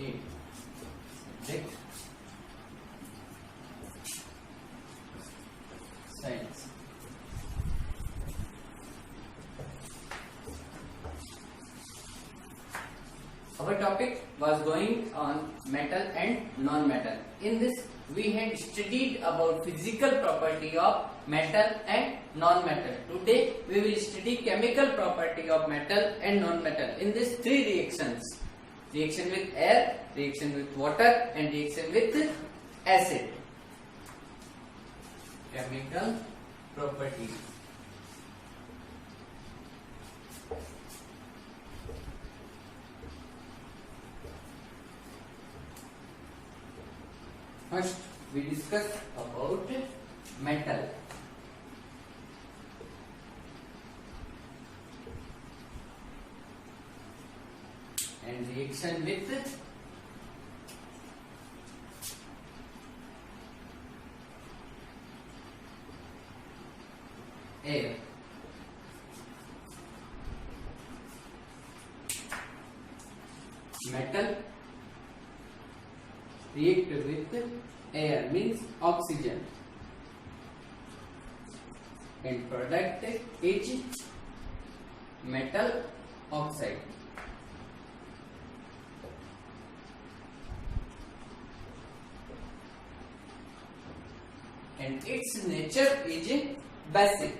17. Subject science. Our topic was going on metal and non-metal. In this, we had studied about physical property of metal and non-metal. Today, we will study chemical property of metal and non-metal. In this, three reactions: reaction with air, reaction with water, and reaction with acid. Chemical property. First, we discuss about metal. And reaction with air. Metal react with air means oxygen, and product is metal oxide. And its nature is basic.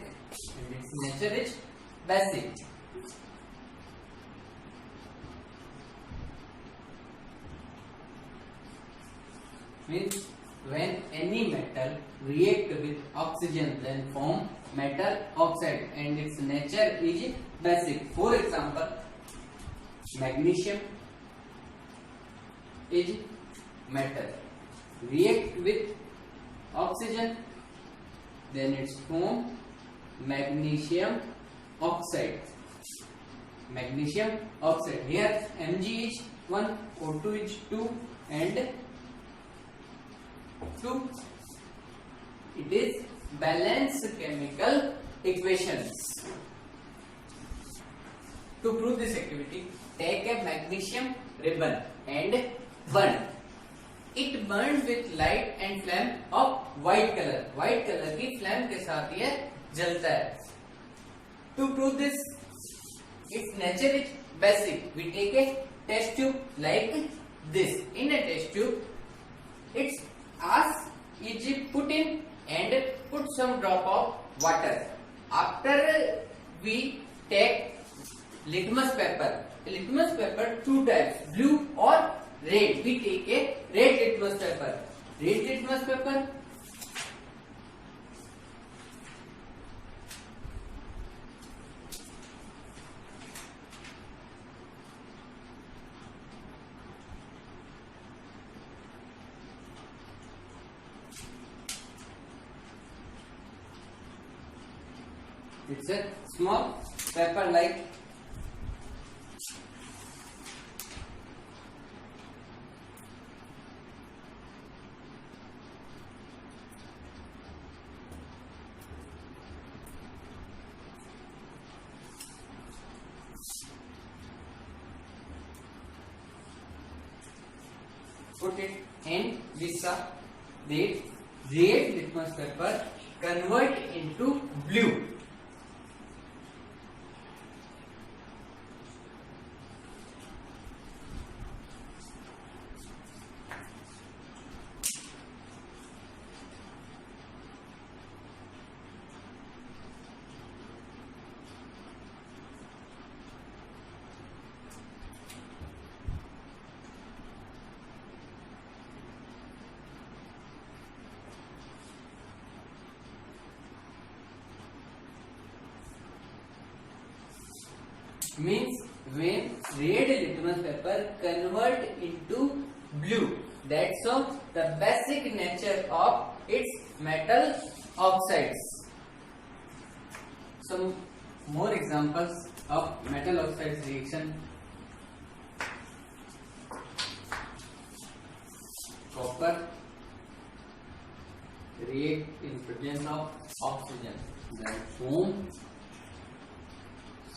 Means when any metal react with oxygen, then form metal oxide, and its nature is basic. For example, magnesium is metal, react with oxygen, then its form magnesium oxide. Magnesium oxide. Here Mg is 1, O2 is 2, and 2. It is balanced chemical equations. To prove this activity, take a magnesium ribbon and burn. It burns with light and flame of white color. White color की flame के साथ ये जलता है. To prove this, its nature is basic. We take a test tube like this. In a test tube, its ash is put in and put some drop of water. After we take litmus paper. Litmus paper two types, blue or red. We take a red litmus paper. Red litmus paper. It's a small paper like put it in this the red litmus paper convert into blue. Means when red litmus paper convert into blue, that's all the basic nature of its metal oxides. Some more examples of metal oxides reaction. Copper react in presence of oxygen, then form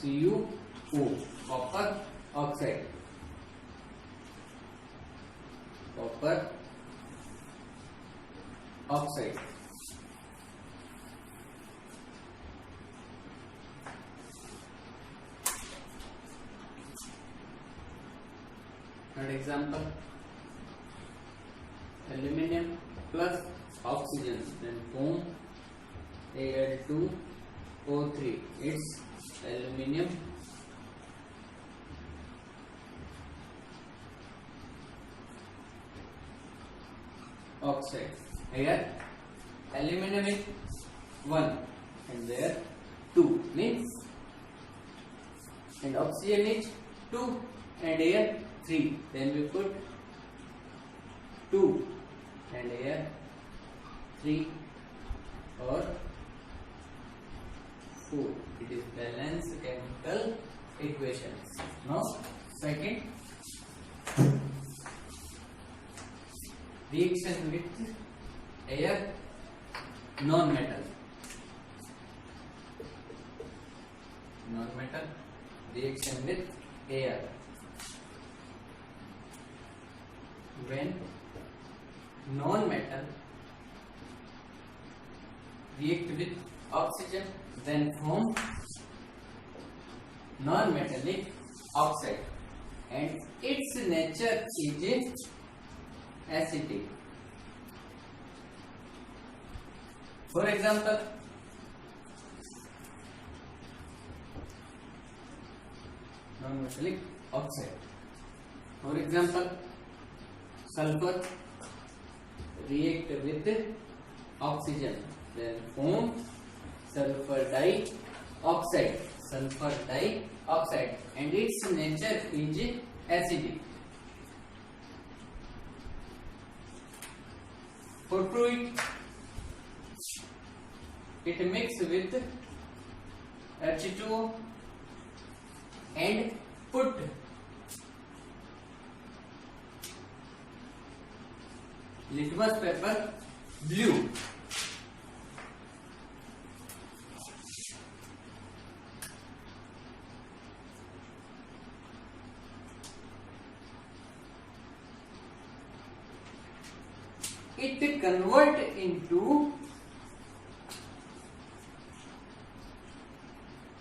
CuO, copper oxide. sulfur oxide. Third example, aluminium plus oxygen, then form Al2O3. It's aluminium oxide. Here aluminium is 1 and there 2 means, and oxygen is 2 and here 3. Then we put 2 and here 3 or 4. It is balanced chemical equations. Now second, reaction with air non-metal. Non-metal reaction with air. When non-metal react with oxygen, then form non-metallic oxide, and its nature is acidic. For example, non-metallic oxide. For example, sulfur react with oxygen, then form sulfur dioxide. Sulfur dioxide, and its nature is acidic. For fluid, it mixes with H2O and put litmus paper blue. It convert into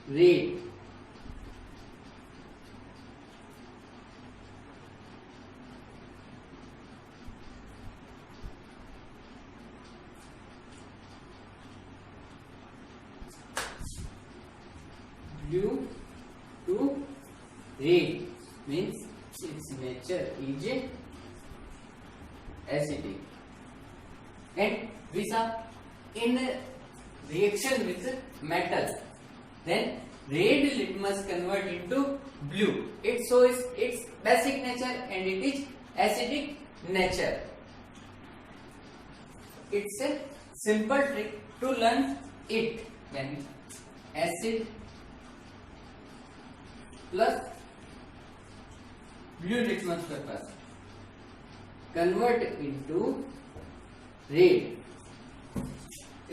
red. Blue to red means its nature is acidic. And we saw in reaction with metal, then red litmus convert into blue. It shows its basic nature and it is acidic nature. It's a simple trick to learn it. Then acid plus blue litmus paper convert into red.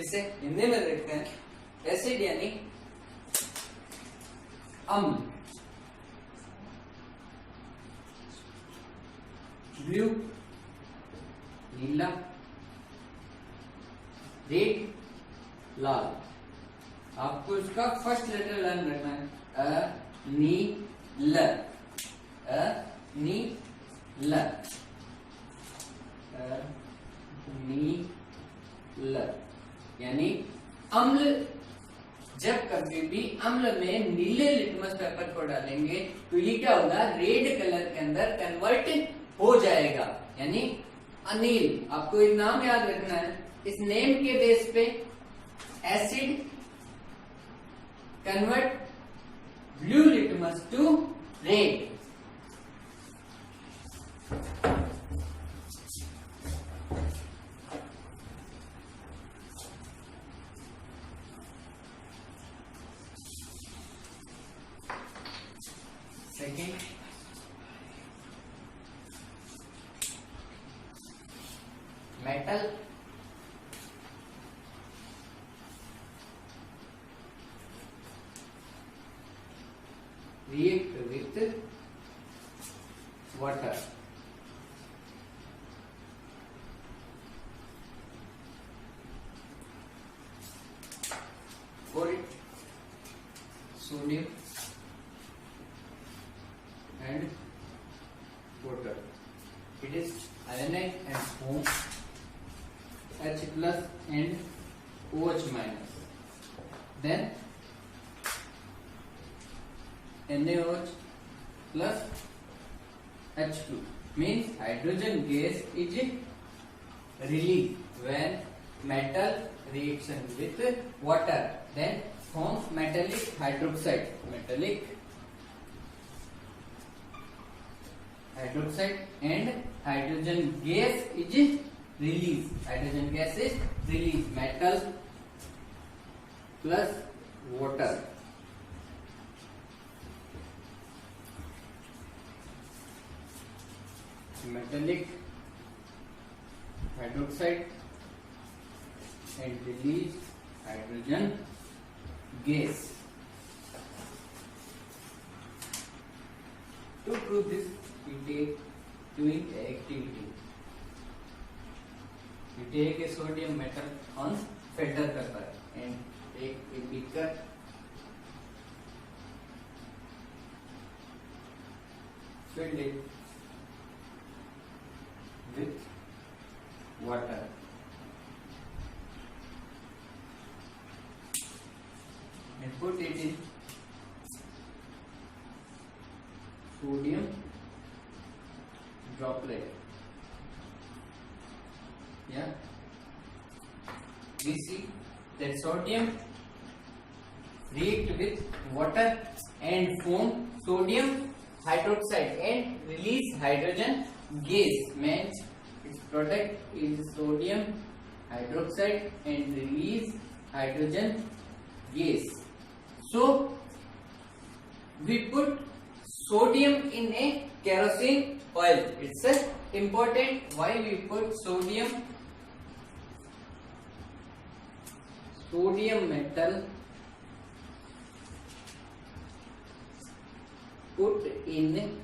इसे हिंदी में देखते हैं acid यानी अम्ल, blue नीला, red लाल. आपको इसका first letter learn रखना है, अ नी ल, अ नी ल, नील यानी अम्ल. जब कभी भी अम्ल में नीले लिटमस पेपर को डालेंगे तो ये क्या होगा, रेड कलर के अंदर कन्वर्ट हो जाएगा, यानी अनील. आपको एक नाम याद रखना है. इस नेम के बेस पे acid convert blue litmus to red. Second, metal react with water. It is ionic and foam, H plus and OH minus. Then NaOH plus H2 means hydrogen gas is released when metal reaction with water, then forms metallic hydroxide. Metallic hydroxide and hydrogen gas is released. Hydrogen gas is released. Metal plus water. Metallic hydroxide and release hydrogen gas. To prove this, we take doing activity. We take a sodium metal on filter paper and take a beaker, fill it with water. And put it in sodium droplet. Yeah, we see that sodium react with water and form sodium hydroxide and release hydrogen gas. Means its product is sodium hydroxide and release hydrogen gas. So we put sodium in a kerosene oil. It's important why we put sodium metal put in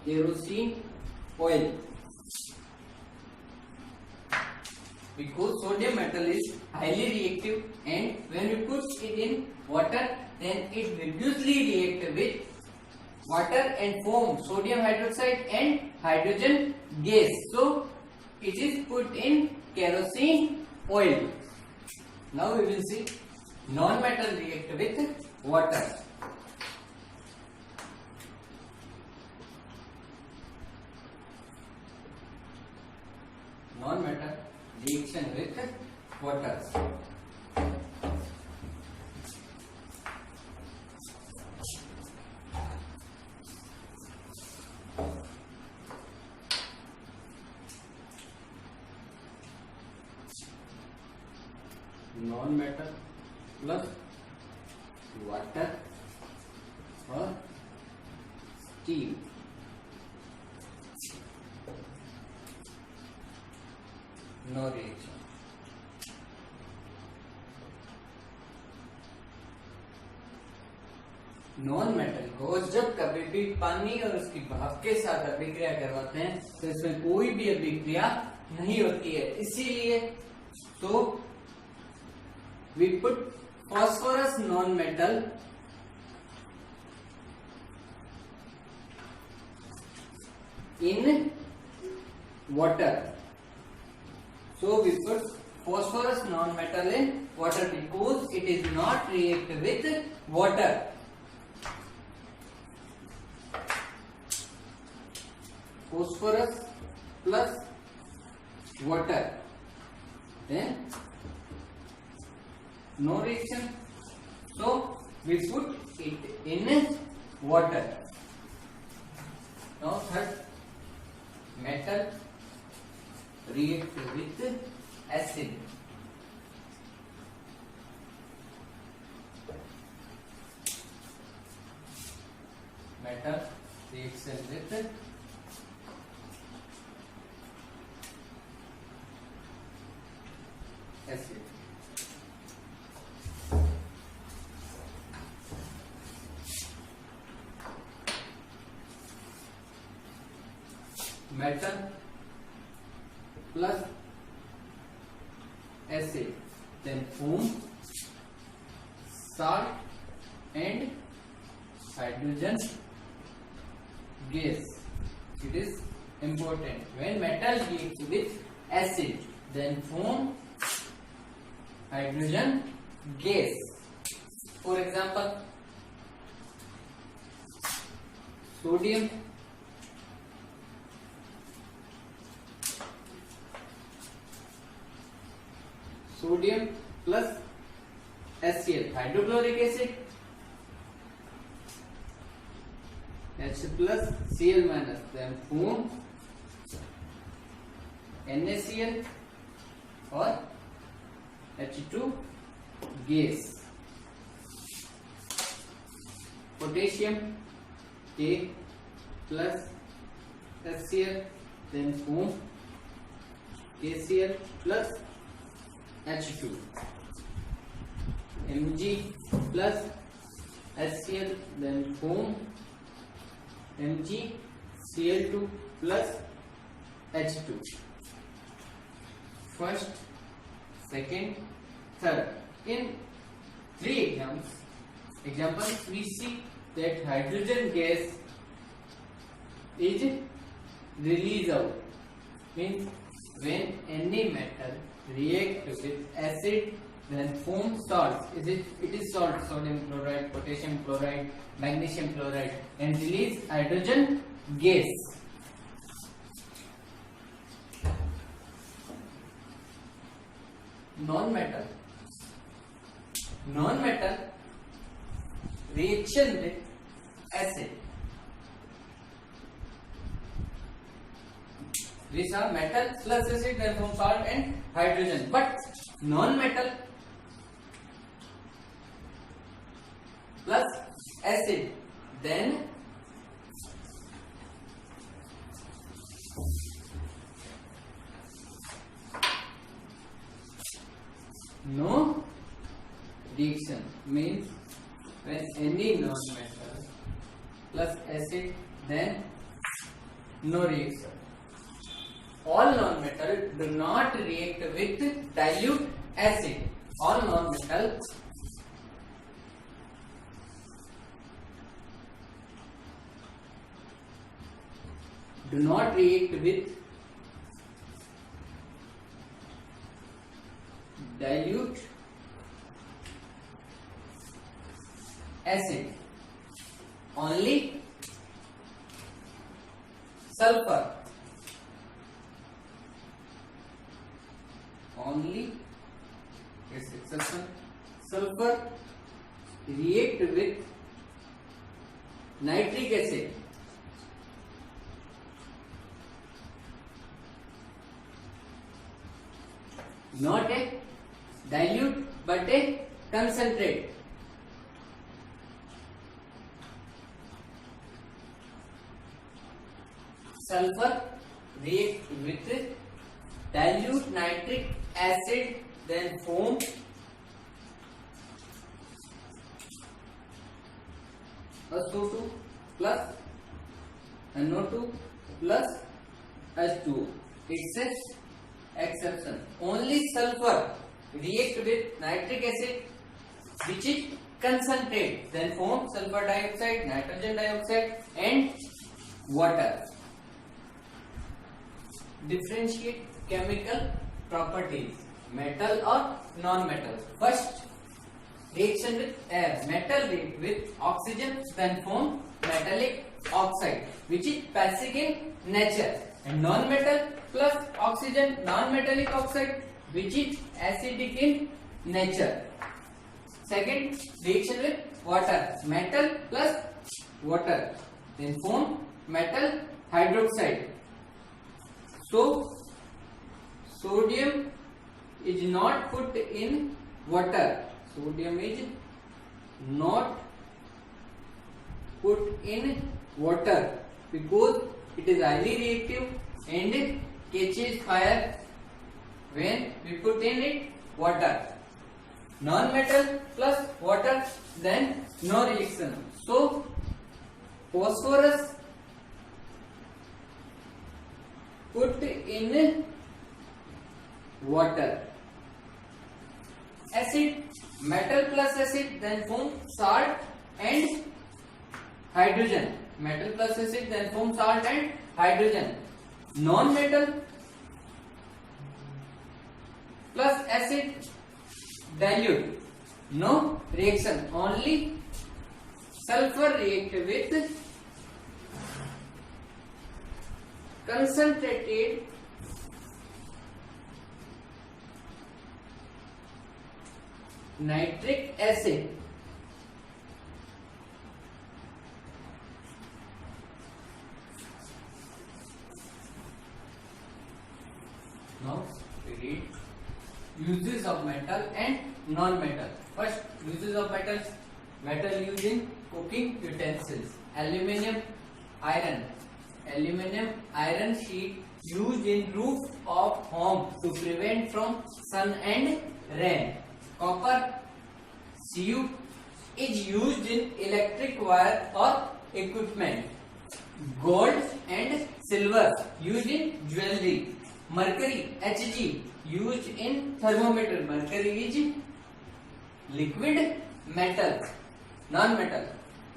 kerosene oil, because sodium metal is highly reactive, and when we put it in water, then it reducedly react with water and form sodium hydroxide and hydrogen gas. So it is put in kerosene oil. Now we will see non-metal react with water. Non-metal reaction with water. Non-metal plus water or steam. No reaction. Non metal को जब कभी भी पानी और उसकी भाप के साथ अभिक्रिया करवाते हैं तो इसमें कोई भी अभिक्रिया नहीं होती है, इसीलिए तो we put phosphorus non-metal in water. So we put phosphorus non-metal in water because it is not react with water. Phosphorus plus water, then no reaction, so we put it in water. Now third, metal react with acid. Metal reaction with acid. Metal plus acid, then foam, salt and hydrogen gas. It is important. When metal reacts with acid, then form hydrogen gas. For example, sodium plus HCl, hydrochloric acid, H plus Cl minus, then form NaCl or H2 gas. Potassium K plus HCl, then form KCl plus H2. Mg plus HCl, then form MgCl2 plus H2. First, second, third. In 3 examples, we see that hydrogen gas is released out. Means when any metal reacts with acid, then form salts. It is salt, sodium chloride, potassium chloride, magnesium chloride, and release hydrogen gas. Non-metal reaction with acid. These are metal plus acid, then form salt and hydrogen. But non-metal plus acid, then no reaction. Means when any non-metal plus acid, then no reaction. All non-metal do not react with dilute acid. All non-metal do not react with dilute acid. Only sulfur. Only exception. Sulfur react with nitric acid. Not a dilute but a concentrate. Sulfur react with dilute nitric acid, then form SO2 plus NO2 plus H2O. It's a exception. Only sulfur react with nitric acid, which is concentrate, then form sulfur dioxide, nitrogen dioxide and water. Differentiate chemical properties, metal or non-metal. First, reaction with air. Metal react with oxygen, then form metallic oxide, which is basic in nature. And non-metal plus oxygen, non-metallic oxide, which is acidic in nature. Second, reaction with water. Metal plus water, then form metal hydroxide. So, sodium is not put in water. Sodium is not put in water because it is highly reactive and catches fire when we put in it water. Non-metal plus water, then no reaction. So, phosphorus put in water. Acid, metal plus acid, then form salt and hydrogen. Metal plus acid then form salt and hydrogen. Non-metal plus acid dilute. No reaction. Only sulfur react with concentrated nitric acid. Now we read uses of metal and non-metal. First, uses of metals. Metal used in cooking utensils. Aluminium, iron. Aluminium iron sheet used in roof of home to prevent from sun and rain. Copper, Cu is used in electric wire or equipment. Gold and silver used in jewelry. Mercury, Hg, used in thermometer. Mercury is liquid metal, non-metal.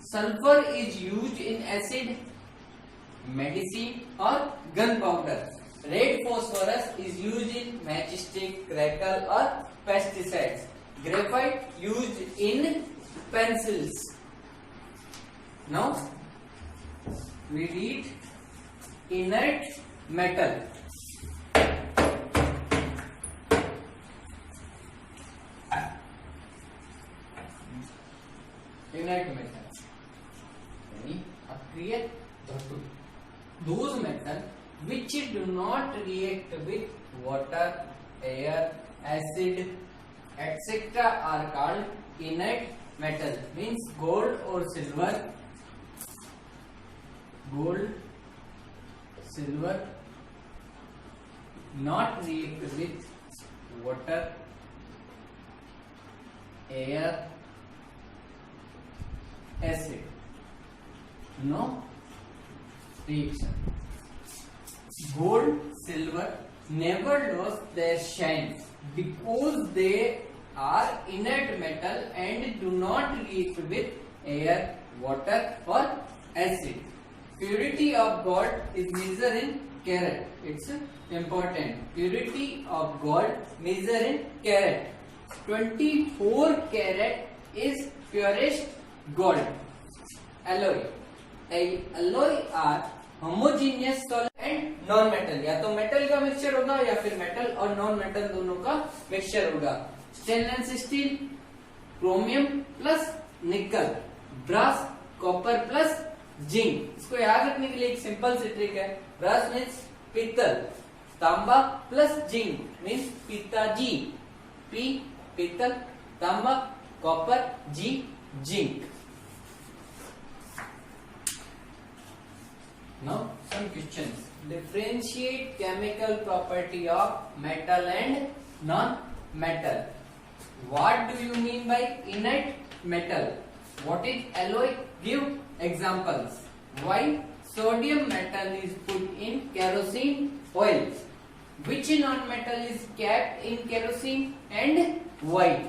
Sulfur is used in acid, medicine or gunpowder. Red phosphorus is used in matchstick, crackle or pesticides. Graphite used in pencils. Now we read inert metal. Inert metal, यानी अक्रिय धातु. Those metals which do not react with water, air, acid, etc. are called inert metal. Means gold or silver. Gold, silver not react with water, air, acid. No reaction. Gold, silver never lose their shine because they are inert metal and do not react with air, water or acid. Purity of gold is measured in carat. It's important. Purity of gold measured in carat. 24 carat is purest gold. Alloy. Alloy are homogeneous solid and non-metal. या तो metal का mixture होगा या फिर metal और non metal दोनों का mixture होगा. स्टेनलेस स्टील, क्रोमियम प्लस निकल, ब्रास, कॉपर प्लस जिंक. इसको याद रखने के लिए एक सिंपल सी ट्रिक है. ब्रास मीन्स पीतल, तांबा प्लस जिंक मीन्स पिताजी. पी पीतल, तांबा, copper, ji zinc. Now some questions. Differentiate chemical property of metal and non-metal. What do you mean by inert metal? What is alloy? Give examples. Why sodium metal is put in kerosene oil? Which non-metal is kept in kerosene and why?